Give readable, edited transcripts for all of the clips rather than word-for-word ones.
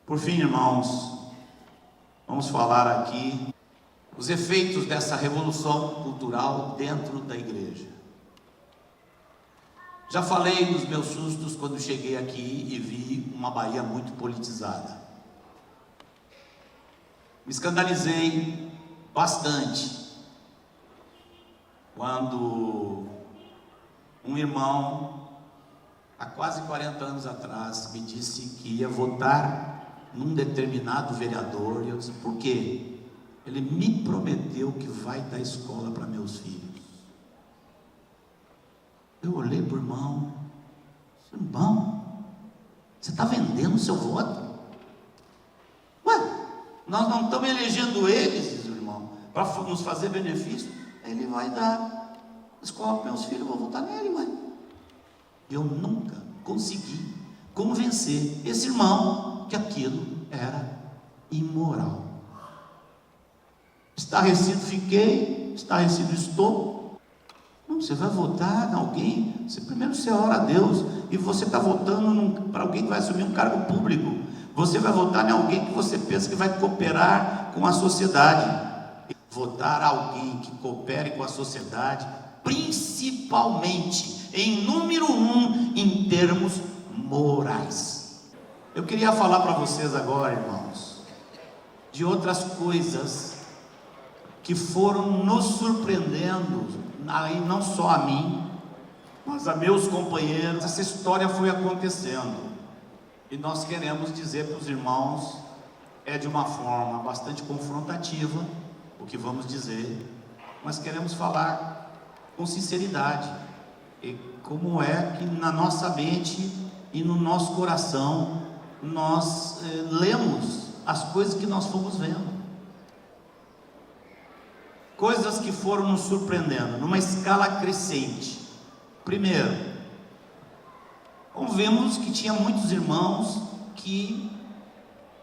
Por fim, irmãos, vamos falar aqui os efeitos dessa revolução cultural dentro da igreja. Já falei dos meus sustos quando cheguei aqui e vi uma Bahia muito politizada. Me escandalizei bastante quando um irmão, há quase 40 anos atrás, me disse que ia votar num determinado vereador, e eu disse: por quê? Ele me prometeu que vai dar escola para meus filhos. Eu olhei para o irmão: irmão, você está vendendo o seu voto? Ué, nós não estamos elegendo eles, diz o irmão, para nos fazer benefício. Ele vai dar escola para meus filhos, eu vou votar nele, ué. Eu nunca consegui convencer esse irmão que aquilo era imoral. Estarrecido fiquei, estarrecido estou. Não, você vai votar em alguém, primeiro você ora a Deus, e você está votando para alguém que vai assumir um cargo público. Você vai votar em alguém que você pensa que vai cooperar com a sociedade. Votar alguém que coopere com a sociedade, principalmente em número 1, em termos morais. Eu queria falar para vocês agora, irmãos, de outras coisas que foram nos surpreendendo, aí não só a mim, mas a meus companheiros. Essa história foi acontecendo, e nós queremos dizer para os irmãos, de uma forma bastante confrontativa, o que vamos dizer, mas queremos falar com sinceridade, e como é que na nossa mente e no nosso coração nós lemos as coisas que nós fomos vendo, coisas que foram nos surpreendendo numa escala crescente. Primeiro, vimos que tinha muitos irmãos que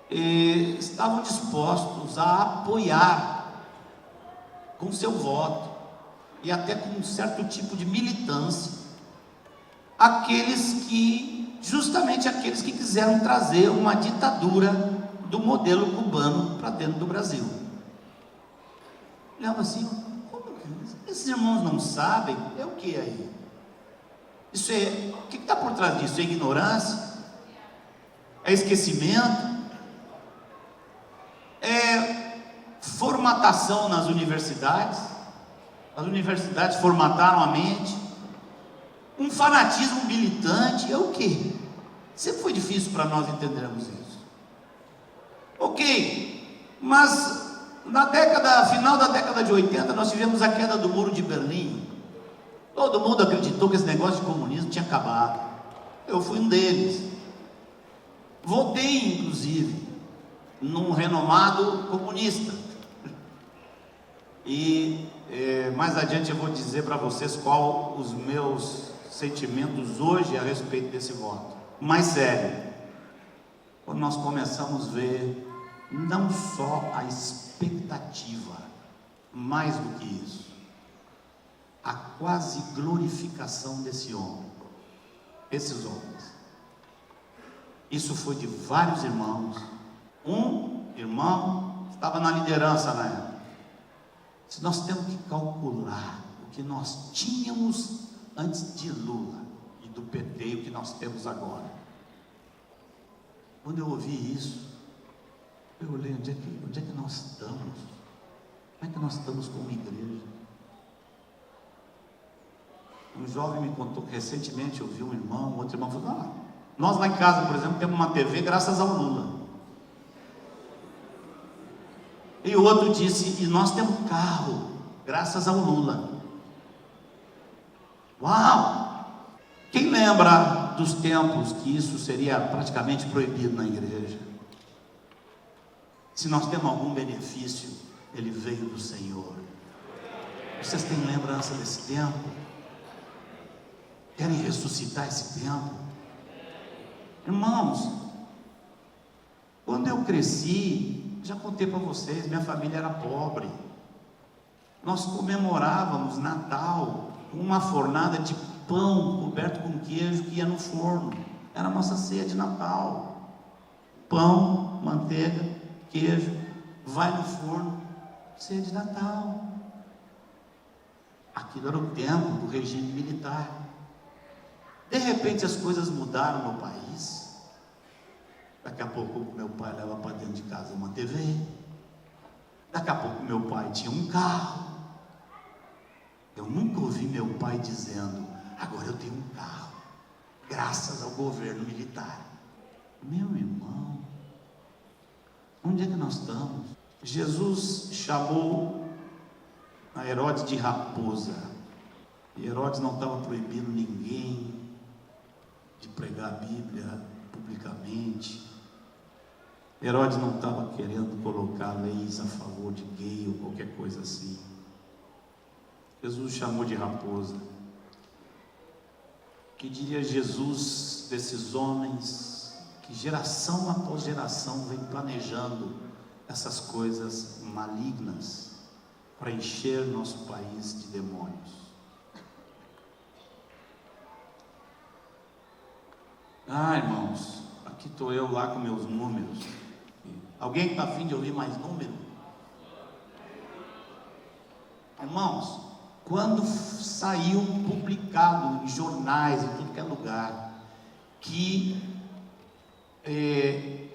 estavam dispostos a apoiar com seu voto e até com um certo tipo de militância justamente aqueles que quiseram trazer uma ditadura do modelo cubano para dentro do Brasil. Olhava assim: como que esses irmãos não sabem? É o que aí? O que está por trás disso? É ignorância? É esquecimento? É formatação nas universidades? As universidades formataram a mente? Um fanatismo militante? É o que? Sempre foi difícil para nós entendermos isso. Ok, mas final da década de 80, nós tivemos a queda do Muro de Berlim. Todo mundo acreditou que esse negócio de comunismo tinha acabado. Eu fui um deles. Votei, inclusive, num renomado comunista. E mais adiante eu vou dizer para vocês qual os meus sentimentos hoje a respeito desse voto. Mais sério, quando nós começamos a ver não só a expectativa, mais do que isso, a quase glorificação desses homens. Isso foi de vários irmãos. Um irmão estava na liderança na época. Se nós temos que calcular o que nós tínhamos antes de Lula e do PT e o que nós temos agora. Quando eu ouvi isso, eu olhei: onde é que nós estamos? Como é que nós estamos como igreja? Um jovem me contou que recentemente eu vi um irmão, outro irmão falou: nós lá em casa, por exemplo, temos uma TV graças ao Lula. E o outro disse: e nós temos carro graças ao Lula. Uau! Quem lembra dos tempos que isso seria praticamente proibido na igreja? Se nós temos algum benefício, ele veio do Senhor. Vocês têm lembrança desse tempo? Querem ressuscitar esse tempo? Irmãos, quando eu cresci, já contei para vocês, minha família era pobre. Nós comemorávamos Natal com uma fornada de pão coberto com queijo que ia no forno. Era a nossa ceia de Natal. Pão manteiga, queijo, vai no forno, ceia de Natal. Aquilo era o tempo do regime militar. De repente as coisas mudaram no país. Daqui a pouco meu pai leva para dentro de casa uma TV. Daqui a pouco meu pai tinha um carro. Eu nunca ouvi meu pai dizendo: agora eu tenho um carro, graças ao governo militar. Meu irmão, onde é que nós estamos? Jesus chamou a Herodes de raposa. E Herodes não estava proibindo ninguém de pregar a Bíblia publicamente. Herodes não estava querendo colocar leis a favor de gay ou qualquer coisa assim. Jesus chamou de raposa. Que diria Jesus desses homens que geração após geração vem planejando essas coisas malignas para encher nosso país de demônios? Ah, irmãos, aqui estou eu lá com meus números. Alguém está a fim de ouvir mais número? Irmãos, quando saiu publicado em jornais, em tudo que é lugar, que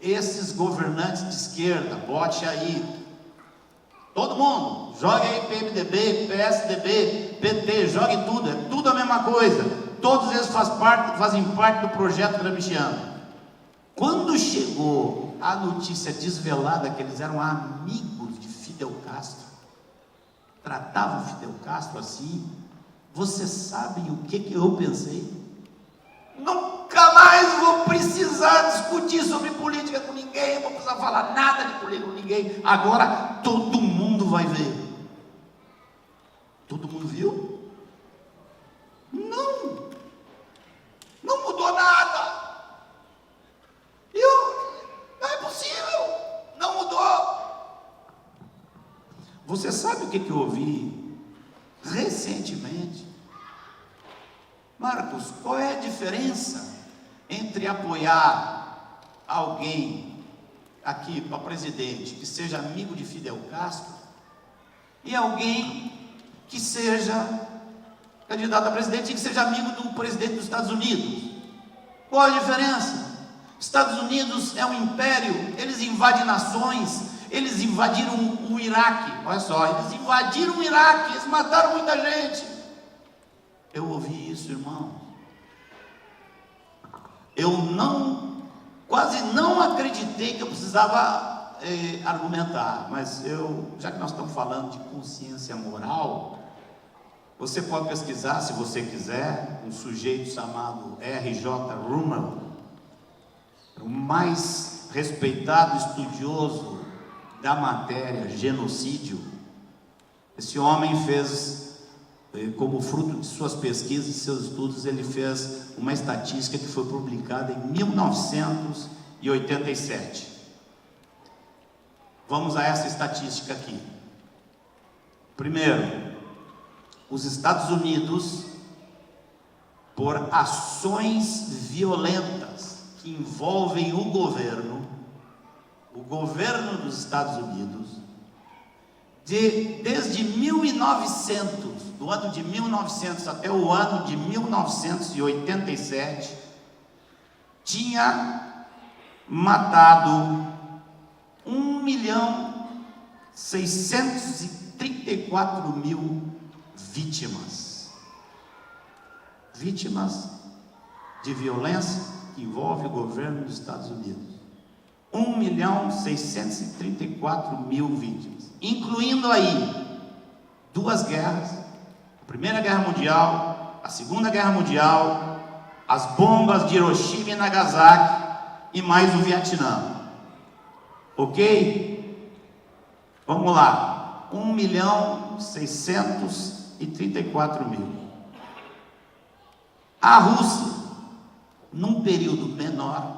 esses governantes de esquerda, bote aí, todo mundo, jogue aí PMDB, PSDB, PT, jogue tudo, é tudo a mesma coisa, todos eles fazem parte do projeto gramsciano. Quando chegou a notícia desvelada que eles eram amigos de Fidel Castro, tratavam Fidel Castro assim, vocês sabem o que eu pensei? Nunca mais vou precisar discutir sobre política com ninguém, não vou precisar falar nada de política com ninguém, agora todo mundo vai ver. Todo mundo viu? Não mudou nada. Não é possível, não mudou. Você sabe o que eu ouvi recentemente? Marcos, qual é a diferença entre apoiar alguém aqui para presidente que seja amigo de Fidel Castro e alguém que seja candidato a presidente e que seja amigo do presidente dos Estados Unidos? Qual a diferença? Estados Unidos é um império, eles invadem nações, eles invadiram o Iraque, olha só, eles invadiram o Iraque, eles mataram muita gente. Eu ouvi isso, irmão. Eu quase não acreditei que eu precisava argumentar, mas já que nós estamos falando de consciência moral, você pode pesquisar, se você quiser, um sujeito chamado R.J. Rummel, o mais respeitado estudioso da matéria genocídio. Esse homem fez, como fruto de suas pesquisas e seus estudos, ele fez uma estatística que foi publicada em 1987. Vamos a essa estatística aqui. Primeiro, os Estados Unidos, por ações violentas que envolvem o governo dos Estados Unidos, desde 1900, do ano de 1900 até o ano de 1987, tinha matado 1.634.000 vítimas de violência que envolve o governo dos Estados Unidos. 1.634.000 vítimas, incluindo aí 2 guerras, a Primeira Guerra Mundial, a Segunda Guerra Mundial, as bombas de Hiroshima e Nagasaki e mais o Vietnã. Ok? Vamos lá. 1.634.000. A Rússia, num período menor,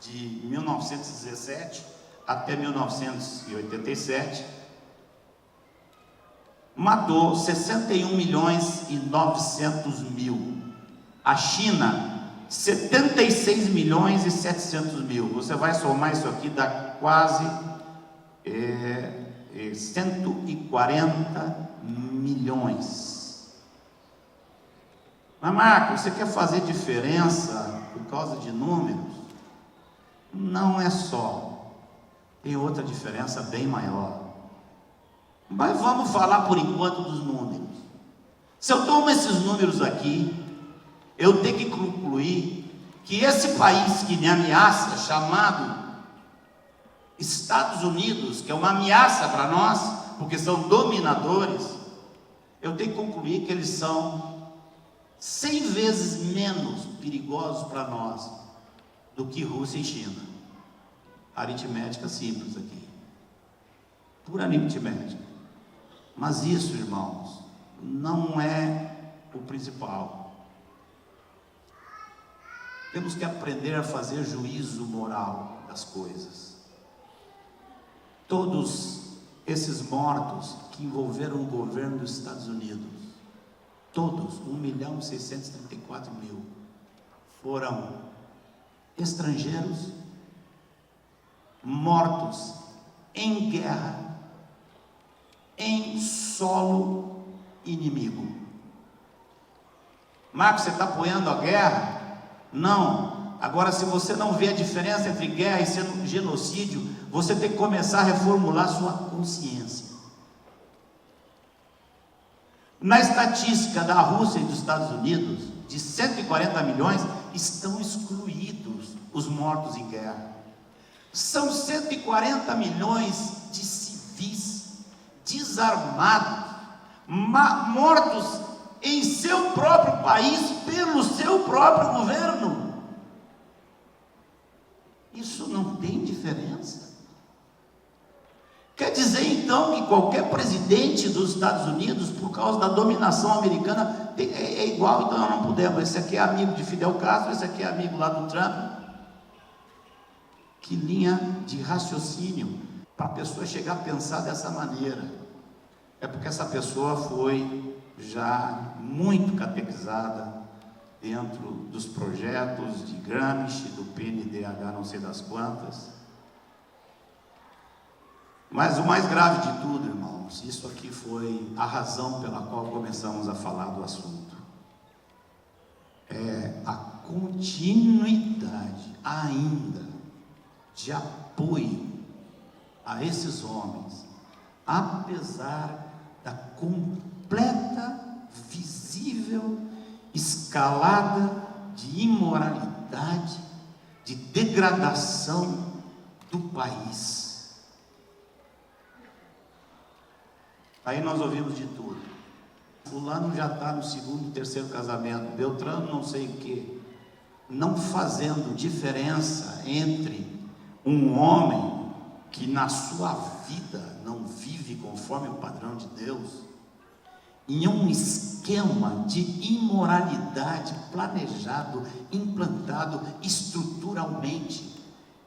de 1917 até 1987, matou 61.900.000. A China 76 milhões e 700 mil. Você vai somar isso aqui, dá quase 140 milhões. Mas Marcos, você quer fazer diferença por causa de números? Não é só. Tem outra diferença bem maior. Mas vamos falar por enquanto dos números. Se eu tomo esses números aqui, eu tenho que concluir que esse país que me ameaça, chamado Estados Unidos, que é uma ameaça para nós, porque são dominadores, eu tenho que concluir que eles são 100 vezes menos perigosos para nós do que Rússia e China. Aritmética simples aqui, pura aritmética. Mas isso, irmãos, não é o principal. Temos que aprender a fazer juízo moral das coisas. Todos esses mortos que envolveram o governo dos Estados Unidos, todos, 1.634.000, foram estrangeiros, mortos em guerra, em solo inimigo. Marcos, você está apoiando a guerra? Não. Agora, se você não vê a diferença entre guerra e genocídio, você tem que começar a reformular sua consciência. Na estatística da Rússia e dos Estados Unidos, de 140 milhões, estão excluídos os mortos em guerra. São 140 milhões de civis desarmados, mortos em seu próprio país, pelo seu próprio governo. Isso não tem diferença? Quer dizer então que qualquer presidente dos Estados Unidos, por causa da dominação americana, é igual? Então nós não podemos. Esse aqui é amigo de Fidel Castro, esse aqui é amigo lá do Trump. Que linha de raciocínio para a pessoa chegar a pensar dessa maneira? É porque essa pessoa foi já muito catequizada dentro dos projetos de Gramsci, do PNDH, não sei das quantas. Mas o mais grave de tudo, irmãos, isso aqui foi a razão pela qual começamos a falar do assunto. É a continuidade ainda de apoio a esses homens, apesar da completa, visível escalada de imoralidade, de degradação do país. Aí nós ouvimos de tudo. Fulano já está no segundo, terceiro casamento, Beltrano não sei o quê, não fazendo diferença entre um homem que na sua vida não vive conforme o padrão de Deus, em um esquema de imoralidade planejado, implantado estruturalmente.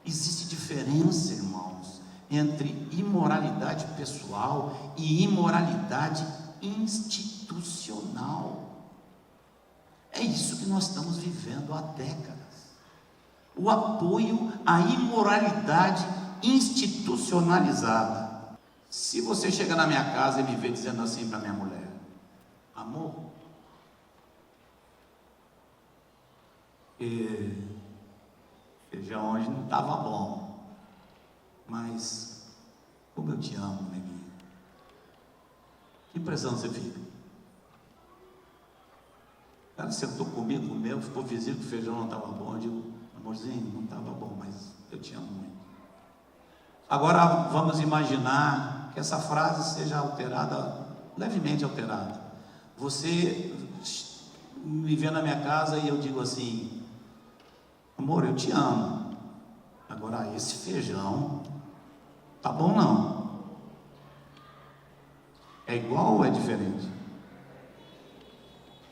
Existe diferença, irmãos, entre imoralidade pessoal e imoralidade institucional. É isso que nós estamos vivendo há décadas. O apoio à imoralidade institucionalizada. Se você chega na minha casa e me vê dizendo assim para minha mulher: amor, feijão hoje não estava bom, mas como eu te amo, neguinho. Que impressão você fica? O cara sentou comigo, comeu, ficou visível que o feijão não estava bom. Eu digo: amorzinho, não estava bom, mas eu te amo muito. Agora vamos imaginar que essa frase seja alterada, levemente alterada. Você me vê na minha casa e eu digo assim: amor, eu te amo. Agora esse feijão tá bom não? É igual ou é diferente?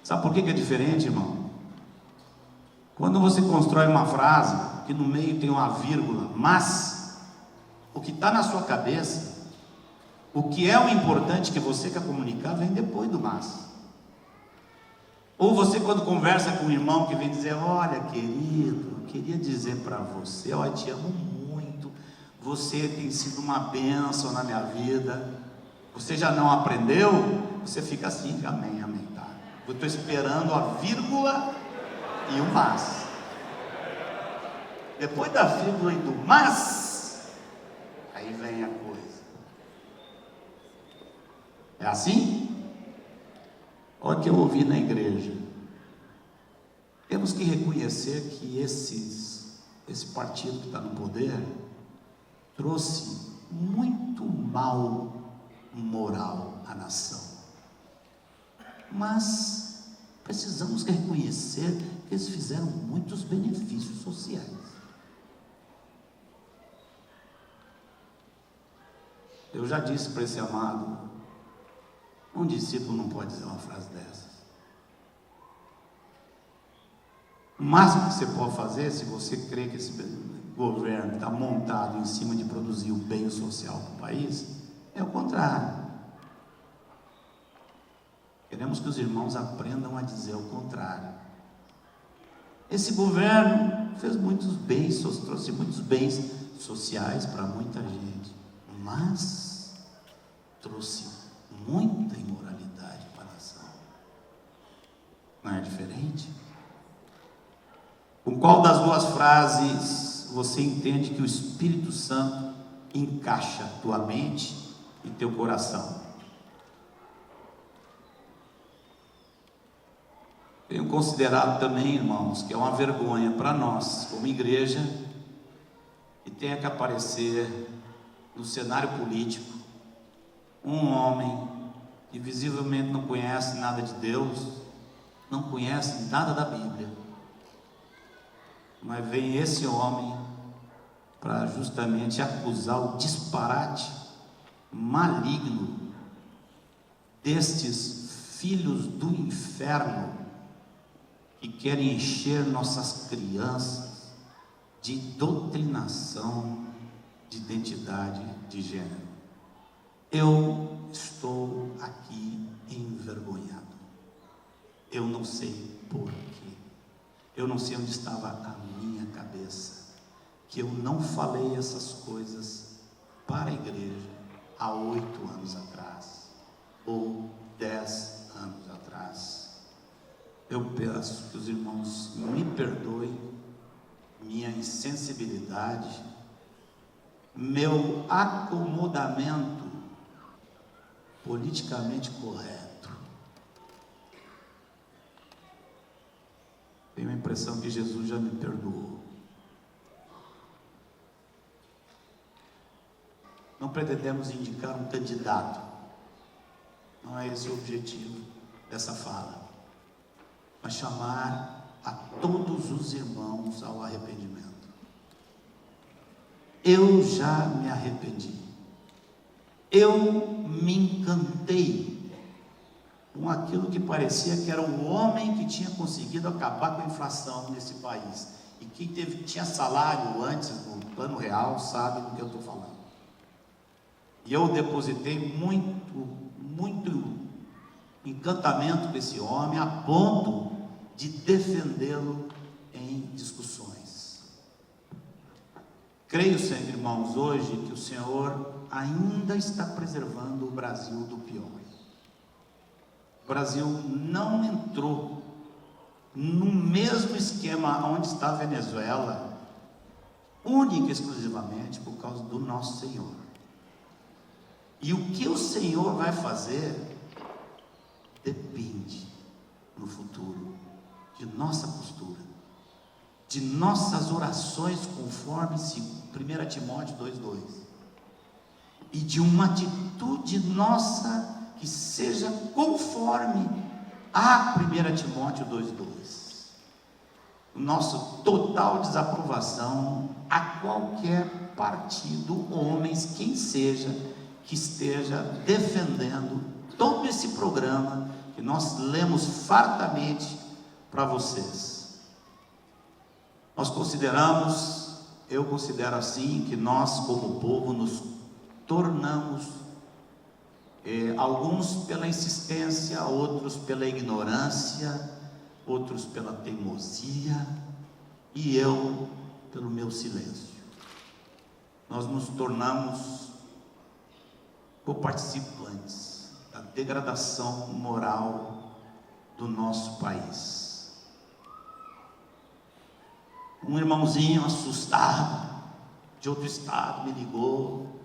Sabe por que é diferente, irmão? Quando você constrói uma frase que no meio tem uma vírgula, mas o que está na sua cabeça, o que é o importante que você quer comunicar, vem depois do mas. Ou você, quando conversa com um irmão que vem dizer: olha, querido, queria dizer para você, eu te amo muito, você tem sido uma bênção na minha vida. Você já não aprendeu? Você fica assim: amém, amém, tá. Eu estou esperando a vírgula e o mas. Depois da vírgula e do mas, aí vem a coisa. É assim? Olha o que eu ouvi na igreja. Temos que reconhecer que esse partido que está no poder trouxe muito mal moral à nação. Mas precisamos reconhecer que eles fizeram muitos benefícios sociais. Eu já disse para esse amado: um discípulo não pode dizer uma frase dessas. O máximo que você pode fazer, se você crê que esse governo está montado em cima de produzir o bem social para o país, é o contrário. Queremos que os irmãos aprendam a dizer o contrário. Esse governo fez muitos bens, trouxe muitos bens sociais para muita gente, mas trouxe muita imoralidade para a nação. Não é diferente? Com qual das duas frases você entende que o Espírito Santo encaixa tua mente e teu coração? Tenho considerado também, irmãos, que é uma vergonha para nós, como igreja, que tenha que aparecer no cenário político um homem que visivelmente não conhece nada de Deus, não conhece nada da Bíblia, mas vem esse homem para justamente acusar o disparate maligno destes filhos do inferno que querem encher nossas crianças de doutrinação de identidade de gênero. Eu estou aqui envergonhado. Eu não sei porquê. Eu não sei onde estava a minha cabeça, que eu não falei essas coisas para a igreja há 8 anos atrás, ou 10 anos atrás. Eu peço que os irmãos me perdoem minha insensibilidade, meu acomodamento politicamente correto. Tenho a impressão que Jesus já me perdoou. Não pretendemos indicar um candidato, não é esse o objetivo dessa fala, mas chamar a todos os irmãos ao arrependimento. Eu já me arrependi. Eu me encantei com aquilo que parecia que era o homem que tinha conseguido acabar com a inflação nesse país. E quem tinha salário antes no Plano Real sabe do que eu estou falando. E eu depositei muito encantamento com esse homem, a ponto de defendê-lo em discussões. Creio, Senhor, irmãos, hoje que o Senhor ainda está preservando o Brasil do pior. O Brasil não entrou no mesmo esquema onde está a Venezuela, única e exclusivamente por causa do nosso Senhor. E o que o Senhor vai fazer depende no futuro de nossa postura, de nossas orações, conforme 1 Timóteo 2,2, e de uma atitude nossa que seja conforme a 1 Timóteo 2,2. Nosso total desaprovação a qualquer partido, homens, quem seja, que esteja defendendo todo esse programa que nós lemos fartamente para vocês. Nós consideramos, eu considero assim, que nós como povo nos tornamos, alguns pela insistência, outros pela ignorância, outros pela teimosia e eu pelo meu silêncio. Nós nos tornamos coparticipantes da degradação moral do nosso país. Um irmãozinho assustado de outro estado me ligou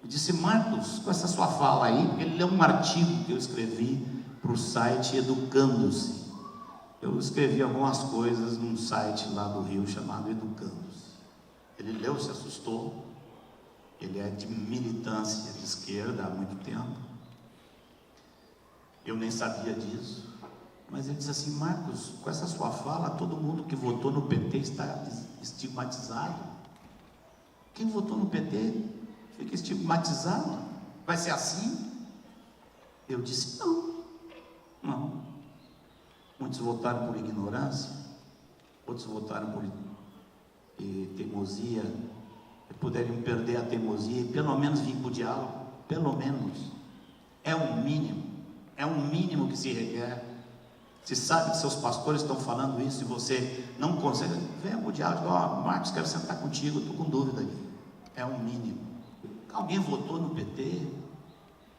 e disse: Marcos, com essa sua fala aí, porque ele leu um artigo que eu escrevi para o site Educando-se. Eu escrevi algumas coisas num site lá do Rio chamado Educando-se. Ele leu, se assustou. Ele é de militância de esquerda há muito tempo. Eu nem sabia disso. Mas ele disse assim: Marcos, com essa sua fala, todo mundo que votou no PT está estigmatizado. Quem votou no PT fica estigmatizado? Vai ser assim? Eu disse: não. Muitos votaram por ignorância, outros votaram por teimosia, poderiam perder a teimosia e pelo menos vir para o diálogo. Pelo menos é um mínimo que se requer. Se sabe que seus pastores estão falando isso e você não consegue, venha para o diálogo. Marcos, quero sentar contigo, estou com dúvida aqui. É um mínimo. Alguém votou no PT?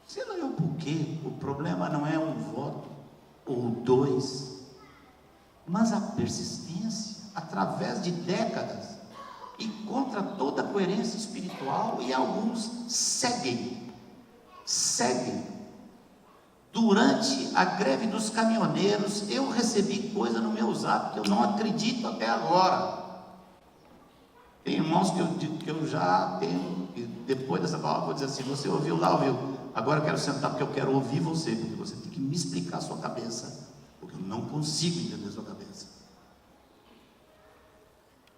Sei lá eu por quê. O problema não é um voto ou dois, mas a persistência através de décadas e contra toda a coerência espiritual. E alguns seguem. Durante a greve dos caminhoneiros, eu recebi coisa no meu zap que eu não acredito até agora. Tem irmãos que eu já tenho, e depois dessa palavra eu vou dizer assim: você ouviu lá, ouviu? Agora eu quero sentar porque eu quero ouvir você, porque você tem que me explicar a sua cabeça, porque eu não consigo entender a sua cabeça.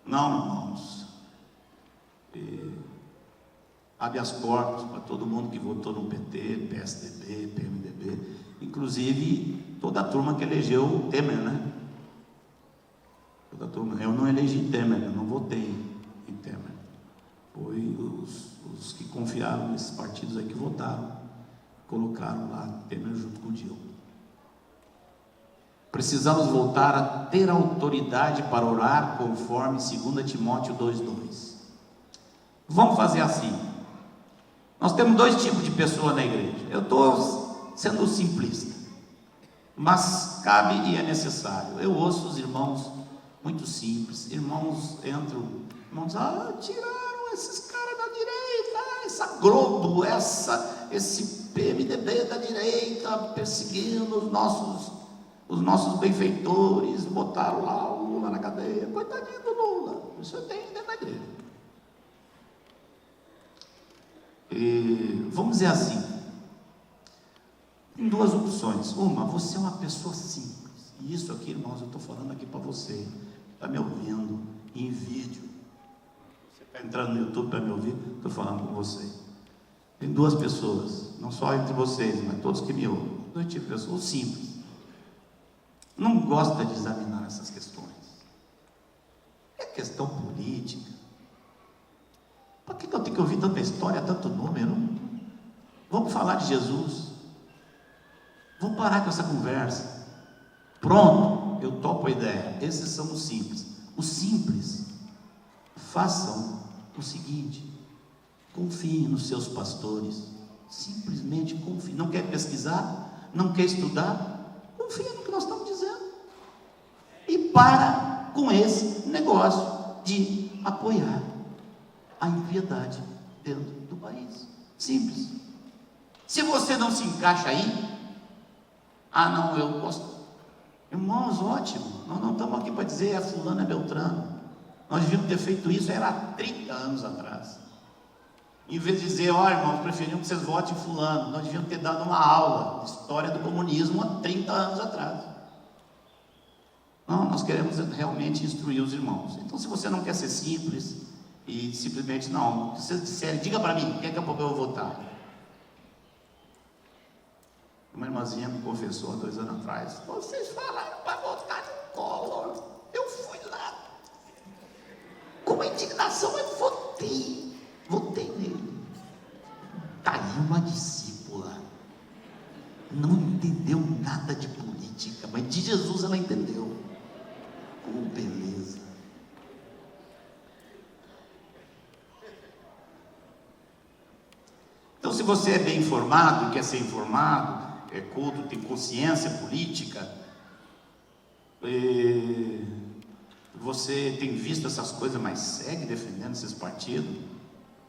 Não, irmãos, habeas corpus para todo mundo que votou no PT, PSDB, PMDB, inclusive toda a turma que elegeu o Temer, né? Toda a turma. Eu não elegi Temer, eu não votei em Temer. Foi os que confiaram nesses partidos aí que votaram, colocaram lá Temer junto com o Dilma. Precisamos voltar a ter autoridade para orar conforme 2 Timóteo 2,2. Vamos fazer assim. Nós temos dois tipos de pessoa na igreja. Eu estou sendo simplista, mas cabe e é necessário. Eu ouço os irmãos muito simples. Irmãos entram, irmãos, tiraram esses caras da direita, essa Globo, esse PMDB da direita, perseguindo os nossos benfeitores, botaram lá o Lula na cadeia. Coitadinho do Lula. Isso tem dentro da igreja. Vamos dizer assim: tem duas opções. Uma, você é uma pessoa simples, e isso aqui, irmãos, eu estou falando aqui para você, está me ouvindo em vídeo, você está entrando no YouTube para me ouvir, estou falando com você. Tem duas pessoas, não só entre vocês, mas todos que me ouvem, dois tipos de pessoas simples, não gosta de examinar essas questões. É questão política. Por que eu tenho que ouvir tanta história, tanto número? Vamos falar de Jesus. Vamos parar com essa conversa. Pronto, eu topo a ideia. Esses são os simples. Os simples, façam o seguinte: confiem nos seus pastores. Simplesmente confiem. Não quer pesquisar? Não quer estudar? Confia no que nós estamos dizendo. E para com esse negócio de apoiar a impiedade dentro do país. Simples. Se você não se encaixa aí, não, eu gosto. Irmãos, ótimo. Nós não estamos aqui para dizer fulano é Beltrano. Nós devíamos ter feito isso há 30 anos atrás. Em vez de dizer, irmãos, preferimos que vocês votem em fulano, nós devíamos ter dado uma aula de história do comunismo há 30 anos atrás. Não, nós queremos realmente instruir os irmãos. Então, se você não quer ser simples e simplesmente não, se vocês disserem, diga para mim, quem é que eu vou votar? Uma irmãzinha me confessou há 2 anos atrás: vocês falaram para votar no Collor, eu fui lá, com uma indignação eu votei nele. Está aí uma discípula, não entendeu nada de política, política, mas de Jesus ela entendeu. Oh, beleza. Então, se você é bem informado, quer ser informado, é culto, tem consciência política, você tem visto essas coisas, mas segue defendendo esses partidos,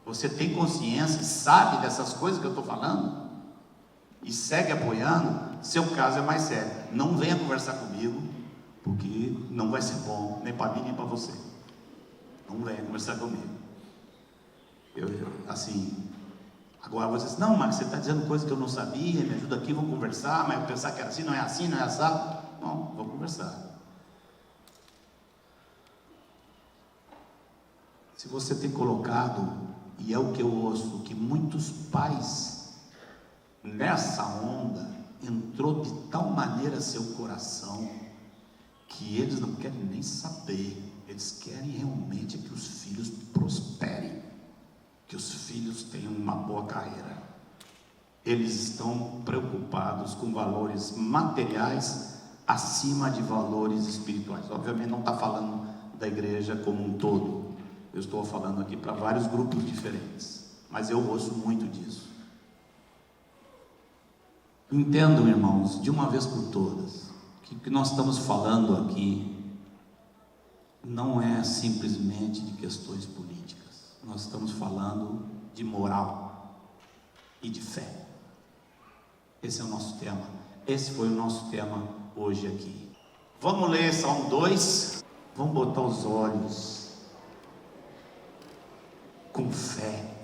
você tem consciência e sabe dessas coisas que eu estou falando, e segue apoiando, seu caso é mais sério. Não venha conversar comigo, porque não vai ser bom, nem para mim, nem para você. Não venha conversar comigo. Agora você diz, não, Marcos, você está dizendo coisa que eu não sabia, me ajuda aqui, vamos conversar, mas eu pensar que era assim, não é assim, não é assado. Não, vamos conversar. Se você tem colocado, e é o que eu ouço, que muitos pais, nessa onda, entrou de tal maneira seu coração, que eles não querem nem saber, eles querem realmente que os filhos prosperem, que os filhos tenham uma boa carreira. Eles estão preocupados com valores materiais acima de valores espirituais. Obviamente não está falando da igreja como um todo, eu estou falando aqui para vários grupos diferentes, mas eu ouço muito disso. Entendam, irmãos, de uma vez por todas, que o que nós estamos falando aqui não é simplesmente de questões políticas. Nós estamos falando de moral e de fé. Esse é o nosso tema. Esse foi o nosso tema hoje aqui. Vamos ler Salmo 2. Vamos botar os olhos com fé.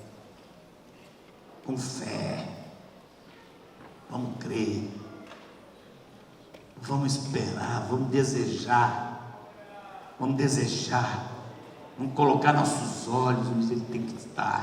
Com fé. Vamos crer. Vamos esperar. Vamos desejar. Vamos desejar. Vamos colocar nossos olhos onde Ele tem que estar.